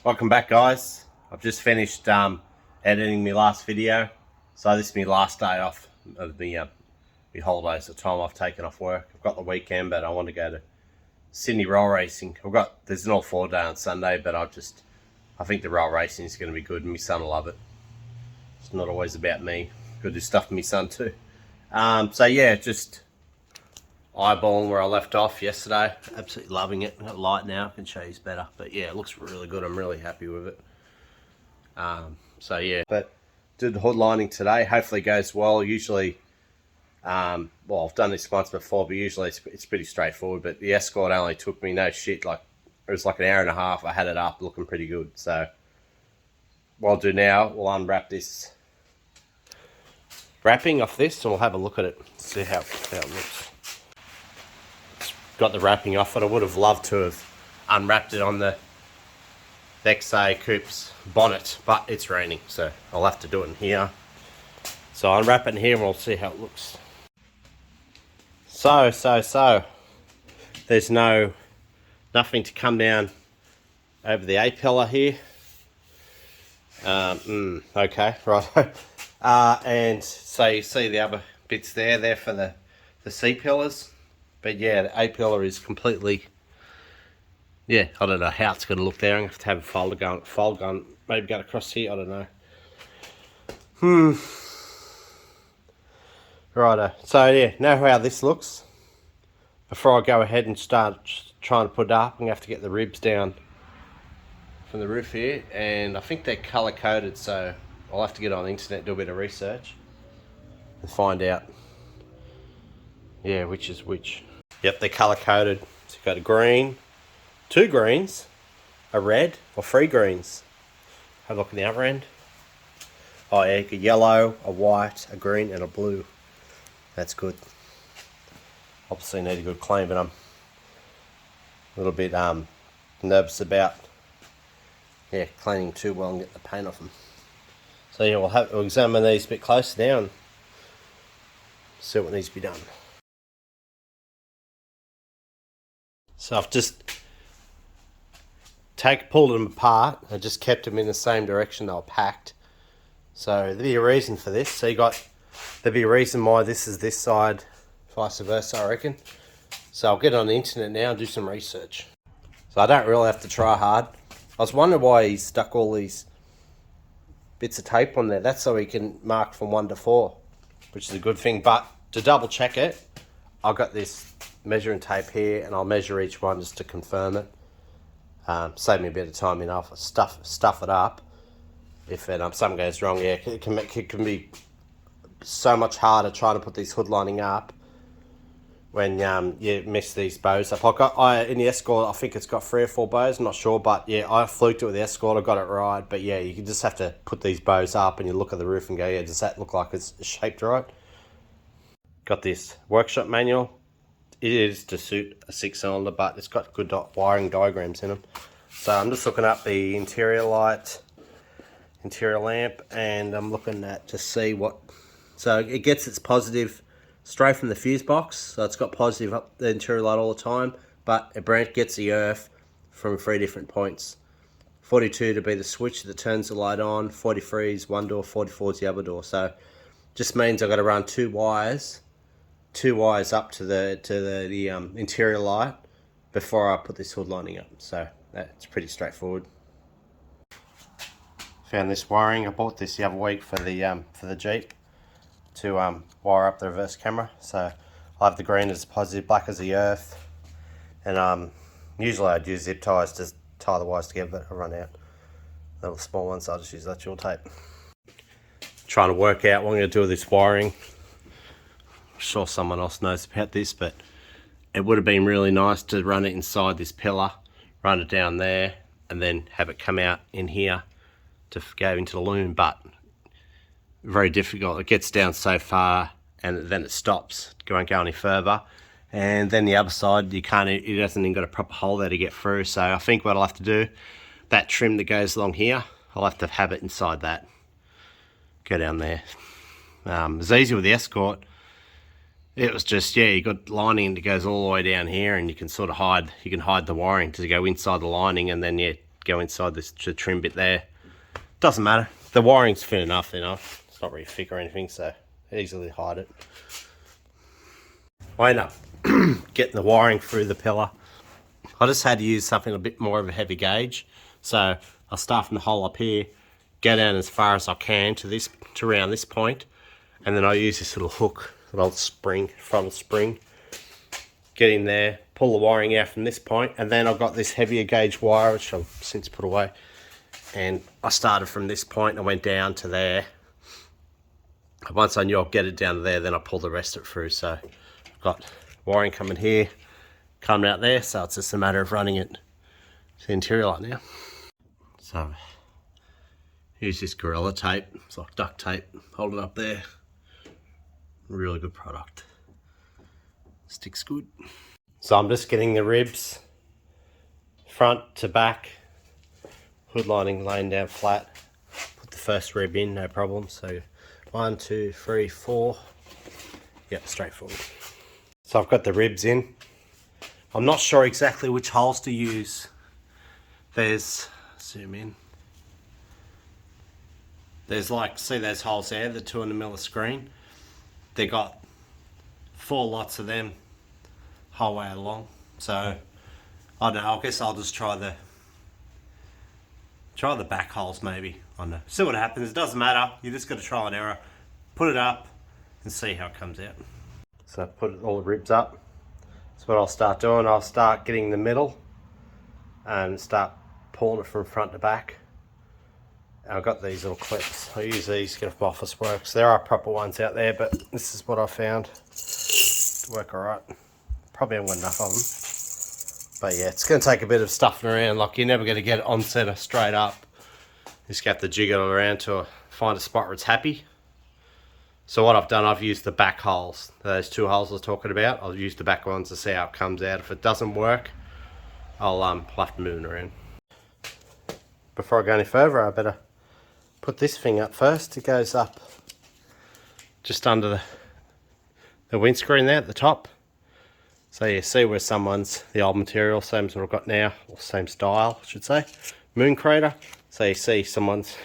Welcome back, guys. I've just finished editing my last video, so this is my last day off of my holidays, the time I've taken off work. I've got the weekend, but I want to go to Sydney roll racing. There's an all 4 day on Sunday, but I think the roll racing is going to be good, and my son will love it. It's not always about me. Got to do stuff for my son too. So yeah, just eyeballing where I left off yesterday. Absolutely loving it. I've got light now, I can show you better. But yeah, it looks really good. I'm really happy with it. So yeah, but did the hood lining today. Hopefully it goes well. Usually, well, I've done this once before, but usually it's pretty straightforward. But the Escort only took me, no shit, like it was like an hour and a half. I had it up looking pretty good. So what I'll do now, we'll unwrap this wrapping off this and we'll have a look at it, see how it looks. Got the wrapping off it. I would have loved to have unwrapped it on the XA Coupe's bonnet, but it's raining, so I'll have to do it in here. So I'll unwrap it in here and we'll see how it looks. So there's nothing to come down over the A-pillar here. Okay, right. And so you see the other bits there for the C-pillars. But yeah, the A-pillar is completely, yeah, I don't know how it's going to look there. I'm going to have a fold gun, maybe go across here, I don't know. Righto, so yeah, know how this looks. Before I go ahead and start trying to put it up, I'm going to have to get the ribs down from the roof here. And I think they're colour coded, so I'll have to get on the internet, do a bit of research and find out, yeah, which is which. Yep, they're colour coded. So you've got a green, 2 greens, a red, or 3 greens. Have a look at the other end. Oh yeah, a yellow, a white, a green, and a blue. That's good. Obviously need a good clean, but I'm a little bit nervous about cleaning too well and get the paint off them. So yeah, we'll examine these a bit closer now and see what needs to be done. So I've just pulled them apart and just kept them in the same direction they were packed. So there'll be a reason for this. So there'll be a reason why this is this side, vice versa, I reckon. So I'll get on the internet now and do some research. So I don't really have to try hard. I was wondering why he stuck all these bits of tape on there. That's so he can mark from 1 to 4, which is a good thing. But to double check it, I've got this measuring tape here and I'll measure each one just to confirm it. Save me a bit of time, I'll stuff it up if something goes wrong. Yeah, it can be so much harder trying to put these hood lining up when you mess these bows up. In the Escort, I think it's got 3 or 4 bows, I'm not sure, but yeah, I fluked it with the Escort, I got it right. But yeah, you just have to put these bows up and you look at the roof and go, yeah, does that look like it's shaped right? Got this workshop manual. It is to suit a 6-cylinder, but it's got good wiring diagrams in them. So I'm just looking up the interior light, interior lamp, and I'm looking at to see what. So it gets its positive straight from the fuse box, so it's got positive up the interior light all the time, but it gets the earth from 3 different points. 42 to be the switch that turns the light on, 43 is one door, 44 is the other door. So just means I've got to run 2 wires up to the interior light before I put this hood lining up. So that's pretty straightforward. Found this wiring. I bought this the other week for the Jeep to wire up the reverse camera. So I have the green as positive, black as the earth, and usually I'd use zip ties to tie the wires together, but I run out. Little small ones, so I'll just use electrical tape. Trying to work out what I'm going to do with this wiring. I'm sure someone else knows about this, but it would have been really nice to run it inside this pillar, run it down there, and then have it come out in here to go into the loom, but very difficult. It gets down so far and then it stops, it won't go any further. And then the other side, it hasn't even got a proper hole there to get through. So I think what I'll have to do, that trim that goes along here, I'll have to have it inside that, go down there. It's easy with the Escort. It was just, yeah, you got lining that goes all the way down here, and you can sort of hide the wiring to go inside the lining, and then yeah, go inside this trim bit there. Doesn't matter. The wiring's thin enough, you know. It's not really thick or anything, so easily hide it. I end up getting the wiring through the pillar. I just had to use something a bit more of a heavy gauge. So I'll start from the hole up here, go down as far as I can to around this point, and then I use this little hook, little spring, front spring, get in there, pull the wiring out from this point, and then I've got this heavier gauge wire, which I've since put away. And I started from this point and went down to there. Once I knew I'd get it down to there, then I pulled the rest of it through. So I've got wiring coming here, coming out there, so it's just a matter of running it to the interior light now. So use this Gorilla tape, it's like duct tape, hold it up there. Really good product. Sticks good. So I'm just getting the ribs front to back, hood lining laying down flat. Put the first rib in, no problem. So 1, 2, 3, 4. Yep, straightforward. So I've got the ribs in. I'm not sure exactly which holes to use. There's, zoom in. There's like, see those holes there, the 2mm screen? They got 4 lots of them whole way along. So I don't know, I guess I'll just try the back holes maybe. I don't know. See what happens. It doesn't matter. You just got to try and error. Put it up and see how it comes out. So put all the ribs up. That's what I'll start doing. I'll start getting the middle and start pulling it from front to back. And I've got these little clips. I use these to get off Office Works. There are proper ones out there, but this is what I found to work alright. Probably haven't got enough of them. But yeah, it's going to take a bit of stuffing around. Like, you're never going to get it on center straight up. You just got to jiggle it around to find a spot where it's happy. So what I've done, I've used the back holes. Those 2 holes I was talking about, I'll use the back ones to see how it comes out. If it doesn't work, I'll have to move it around. Before I go any further, I better put this thing up first. It goes up just under the windscreen there at the top. So you see where someone's, the old material, same as what I've got now, or same style, I should say, moon crater. So you see someone's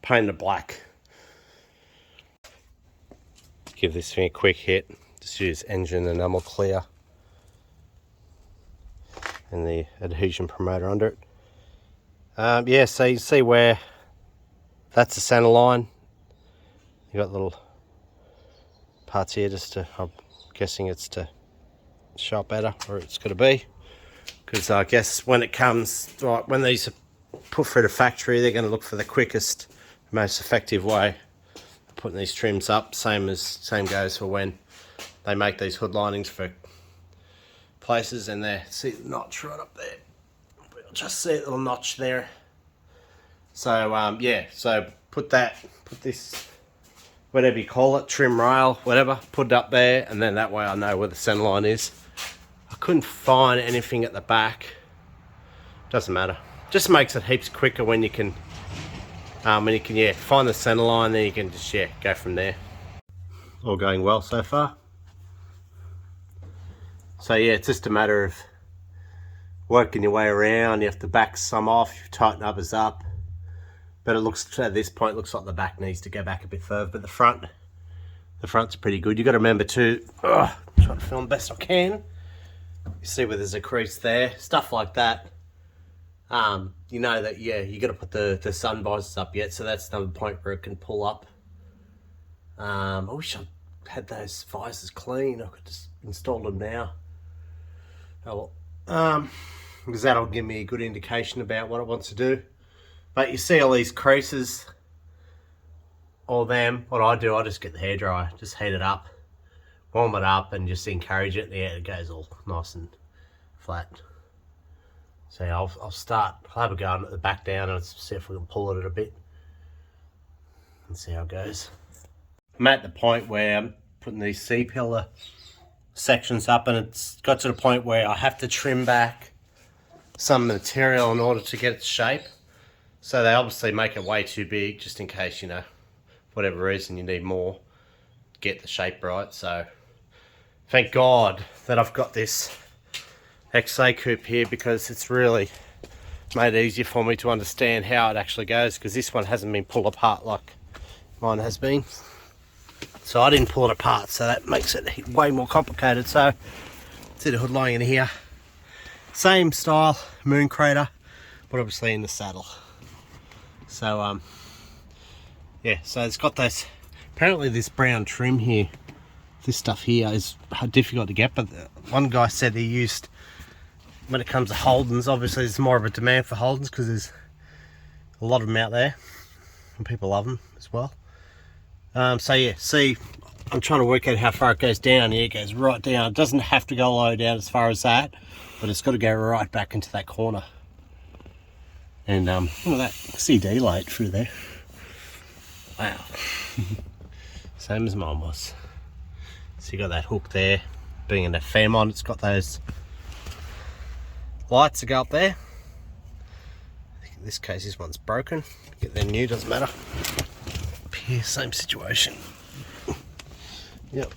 painted black. Give this thing a quick hit. Just use engine enamel clear and the adhesion promoter under it. Yeah, so you see where that's the center line. You got little parts here just to, I'm guessing it's to show up better where it's got to be. Because I guess when it comes, right, when these are put through the factory, they're going to look for the quickest, most effective way of putting these trims up. Same goes for when they make these hood linings for places, and there, see the notch right up there. We'll just see a little notch there. So yeah, so put this, whatever you call it, trim rail, whatever, put it up there, and then that way I know where the center line is. I couldn't find anything at the back. Doesn't matter. Just makes it heaps quicker when you can yeah, find the center line, then you can just, yeah, go from there. All going well so far. So yeah, it's just a matter of working your way around. You have to back some off, you tighten others up. But it looks, at this point, looks like the back needs to go back a bit further, but the front's pretty good. You got to remember too, try to film best I can. You see where there's a crease there, stuff like that. You know that, yeah, you got to put the sun visors up yet, so that's another point where it can pull up. I wish I had those visors clean. I could just install them now. Oh well, because that'll give me a good indication about what it wants to do. But you see all these creases, all them, what I do, I just get the hairdryer, just heat it up, warm it up, and just encourage it. Yeah, it goes all nice and flat. So I'll have a go at the back down and see if we can pull it a bit and see how it goes. I'm at the point where I'm putting these C-pillar sections up, and it's got to the point where I have to trim back some material in order to get its shape. So they obviously make it way too big, just in case, you know, for whatever reason you need more, get the shape right. So thank God that I've got this XA coupe here, because it's really made it easier for me to understand how it actually goes, because this one hasn't been pulled apart like mine has been. So I didn't pull it apart, so that makes it way more complicated. So see the hood lying in here, same style moon crater, but obviously in the saddle. So yeah, so it's got those, apparently this brown trim here, this stuff here is difficult to get, but one guy said he used, when it comes to Holdens, obviously there's more of a demand for Holdens because there's a lot of them out there and people love them as well. So yeah, see, I'm trying to work out how far it goes down. Yeah, it goes right down. It doesn't have to go low down as far as that, but it's got to go right back into that corner. And look at that CD light through there. Wow. Same as mine was. So you got that hook there, being in a Fairmont, it's got those lights that go up there. I think in this case this one's broken. Get them new, doesn't matter. Up here, same situation. Yep.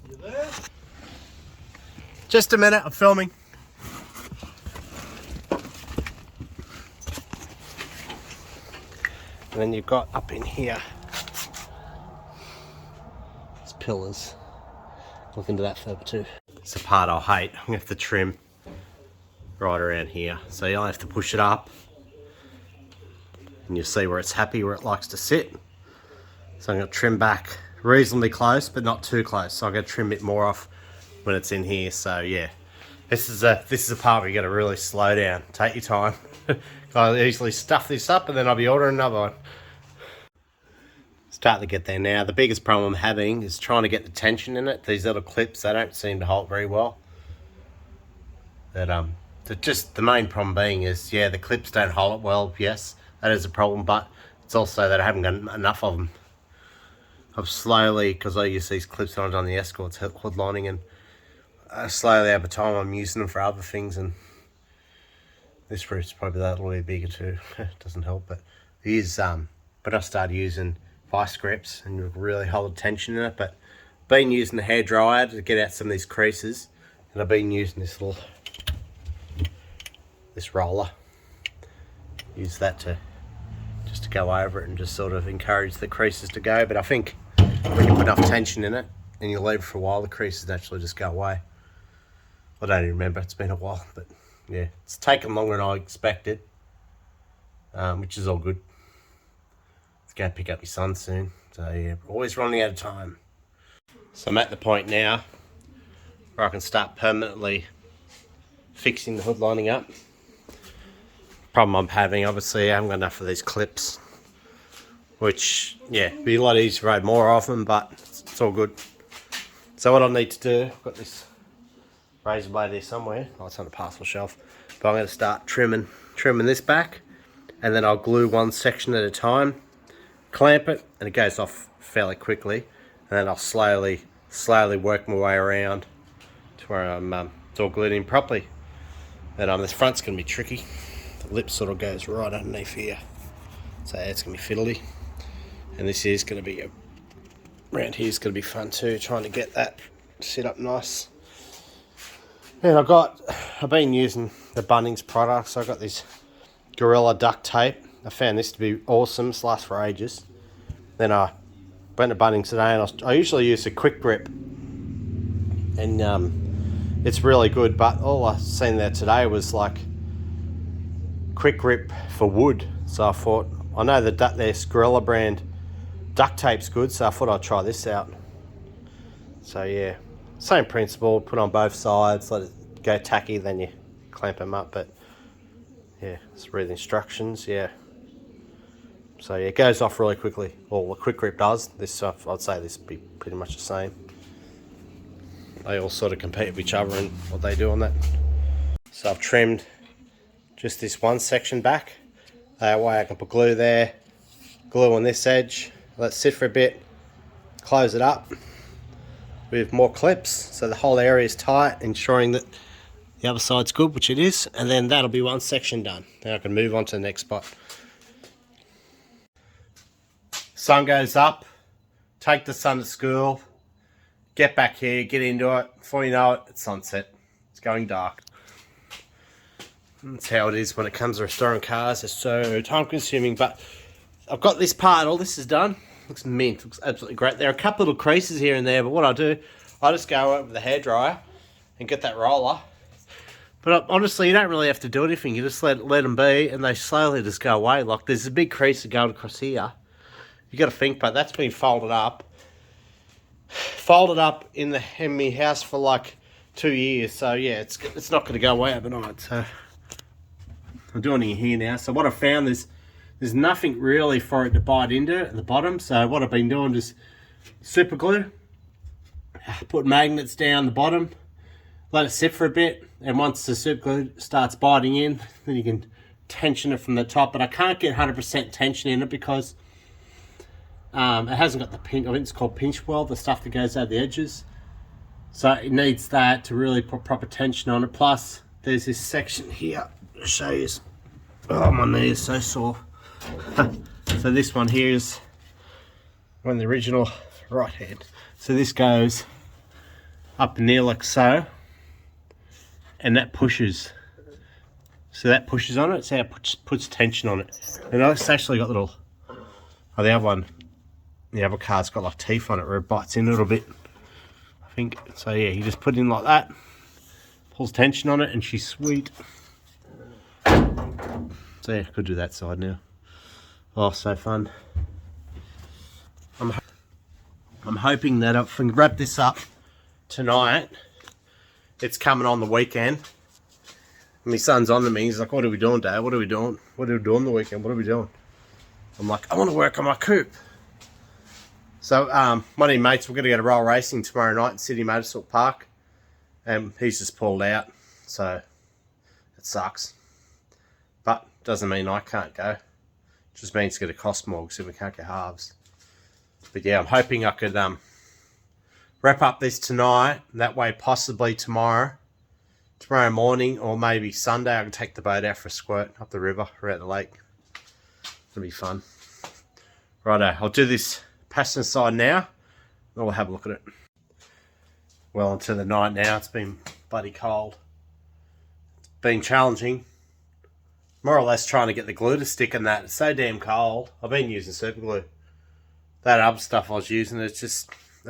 You there? Just a minute, I'm filming. And then you've got up in here, these pillars. Look into that further too. It's the part I hate. I'm gonna have to trim right around here. So you'll have to push it up and you'll see where it's happy, where it likes to sit. So I'm gonna trim back reasonably close, but not too close. So I'm gonna trim it more off when it's in here. So yeah, this is a part where you gotta really slow down. Take your time. I'll easily stuff this up and then I'll be ordering another one. Start to get there now. The biggest problem I'm having is trying to get the tension in it. These little clips, they don't seem to hold very well. But just the main problem being is, yeah, the clips don't hold it well. Yes, that is a problem, but it's also that I haven't got enough of them. I've slowly, because I use these clips when I've done the Escorts hood lining, and slowly over time I'm using them for other things, and this route's probably that little bit bigger too. It doesn't help, but it is, but I started using vice grips and you really hold tension in it. But been using the hair dryer to get out some of these creases, and I've been using this roller. Use that to just to go over it and just sort of encourage the creases to go. But I think when you put enough tension in it and you leave it for a while, the creases naturally just go away. I don't even remember, it's been a while, but yeah, it's taken longer than I expected, which is all good. Go pick up your son soon, so yeah, always running out of time. So I'm at the point now where I can start permanently fixing the hood lining up. Problem I'm having, obviously I haven't got enough of these clips, which yeah, be a lot easier to ride more of them, but it's all good. So what I need to do, I've got this razor blade here somewhere, oh, it's on the parcel shelf, but I'm going to start trimming this back, and then I'll glue one section at a time, clamp it, and it goes off fairly quickly, and then I'll slowly work my way around to where I'm it's all glued in properly. And this front's going to be tricky. The lip sort of goes right underneath here, so it's going to be fiddly. And this is going to be around here is going to be fun too, trying to get that sit up nice. And I've been using the Bunnings products. So I've got this Gorilla duct tape. I found this to be awesome. This lasts for ages. Then I went to Bunnings today, and I usually use a quick grip, and it's really good. But all I seen there today was like quick grip for wood. So I thought, I know that their Gorilla brand duct tape's good, so I thought I'd try this out. So yeah, same principle. Put on both sides, let it go tacky, then you clamp them up. But yeah, let's read the instructions. Yeah. So yeah, it goes off really quickly. Well, the quick grip does. This stuff, I'd say this would be pretty much the same. They all sort of compete with each other in what they do on that. So I've trimmed just this one section back. That way I can put glue there, glue on this edge, let it sit for a bit, close it up with more clips so the whole area is tight, ensuring that the other side's good, which it is, and then that'll be one section done. Then I can move on to the next spot. Sun goes up, take the son to school, get back here, get into it. Before you know it, it's sunset. It's going dark. That's how it is when it comes to restoring cars. It's so time consuming, but I've got this part, all this is done. Looks mint, looks absolutely great. There are a couple little creases here and there, but what I do, I just go out with the hairdryer and get that roller. But honestly, you don't really have to do anything. You just let them be, and they slowly just go away. Like, there's a big crease that goes across here. You got to think, but that's been folded up. Folded up in my house for like 2 years. So yeah, it's not going to go away overnight. So I'm doing it here now. So what I found is there's nothing really for it to bite into at the bottom. So what I've been doing is super glue, put magnets down the bottom, let it sit for a bit, and once the super glue starts biting in, then you can tension it from the top. But I can't get 100% tension in it because it hasn't got the pinch. I think it's called pinch weld, the stuff that goes out the edges. So it needs that to really put proper tension on it. Plus, there's this section here. I'll show you. Oh, my knee is so sore. So this one here is on the original right hand. So this goes up near like so, and that pushes. So that pushes on it. So it puts tension on it. And it's actually got little. Oh, the other one. The other car's got like teeth on it where it bites in a little bit, I think. So yeah, you just put it in like that, pulls tension on it, and she's sweet. So yeah, could do that side now. Oh, so fun. I'm hoping that if I can wrap this up tonight, it's coming on the weekend. And my son's on to me, he's like, what are we doing, Dad? What are we doing? What are we doing the weekend? What are we doing? I'm like, I want to work on my coupe. So, one of my mates, we're going to go to roll racing tomorrow night in City Motorsport Park. And he's just pulled out, so it sucks. But doesn't mean I can't go. It just means it's going to cost more because we can't get halves. But yeah, I'm hoping I could wrap up this tonight. That way, possibly tomorrow morning, or maybe Sunday, I can take the boat out for a squirt up the river or out the lake. It'll be fun. Righto, I'll do this passenger side now, and we'll have a look at it. Well into the night now, it's been bloody cold. It's been challenging. More or less trying to get the glue to stick in that. It's so damn cold. I've been using super glue. That other stuff I was using, it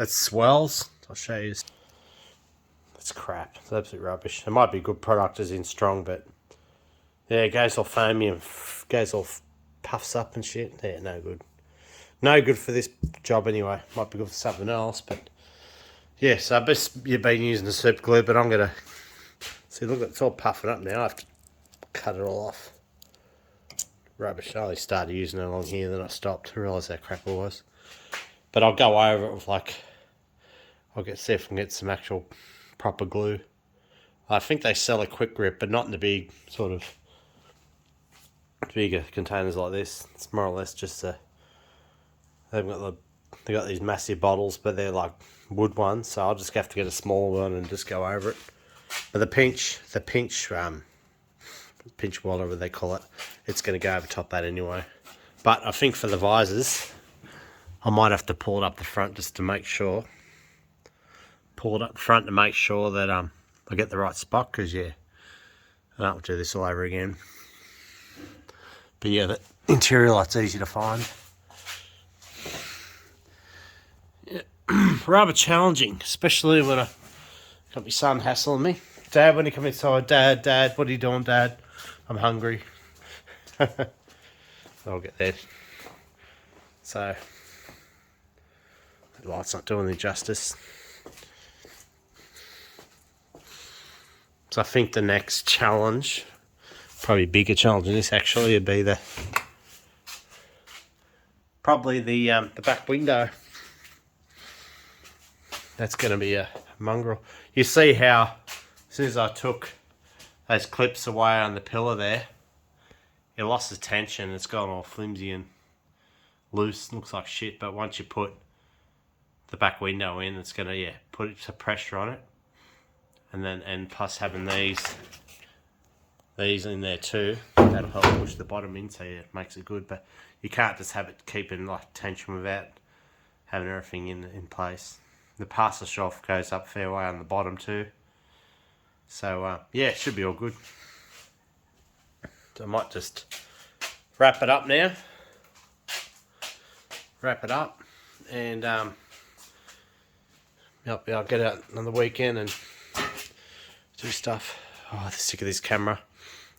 swells. I'll show you. It's crap. It's absolute rubbish. It might be good product as in strong, but yeah, it goes all foamy and goes all puffs up and shit. Yeah, no good. No good for this job anyway. Might be good for something else, but yeah, so I bet you've been using the super glue, but I'm going to see, look, it's all puffing up now. I have to cut it all off. Rubbish. I only started using it along here, then I stopped to realise how crap it was. But I'll go over it with I'll see if I can get some actual proper glue. I think they sell a quick grip, but not in the big sort of bigger containers like this. It's more or less just they got these massive bottles, but they're like wood ones, so I'll just have to get a smaller one and just go over it. But the pinch whatever they call it, it's going to go over top that anyway. But I think for the visors, I might have to pull it up the front just to make sure. Pull it up the front to make sure that I get the right spot, because yeah, I don't do this all over again. But yeah, the interior light's easy to find. Yeah, rather challenging, especially when I got my son hassling me. Dad, when he come inside, Dad, what are you doing, Dad? I'm hungry. I'll get there. So, the light's not doing the justice. So I think the next challenge, probably a bigger challenge than this actually, would be probably the back window. That's going to be a mongrel. You see how as soon as I took those clips away on the pillar there, it lost the tension. It's gone all flimsy and loose. Looks like shit, but once you put the back window in, it's going to put some pressure on it. And plus having these in there too, that'll help push the bottom in, so yeah, it makes it good. But you can't just have it keeping like tension without having everything in place. The parcel shelf goes up fair way on the bottom too. So yeah, it should be all good. So I might just wrap it up now. Wrap it up, and I'll get out on the weekend and do stuff. Oh, I'm sick of this camera.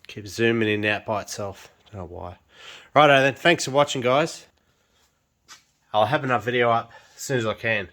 Keeps zooming in and out by itself. Don't know why. Righto then, thanks for watching, guys. I'll have another video up as soon as I can.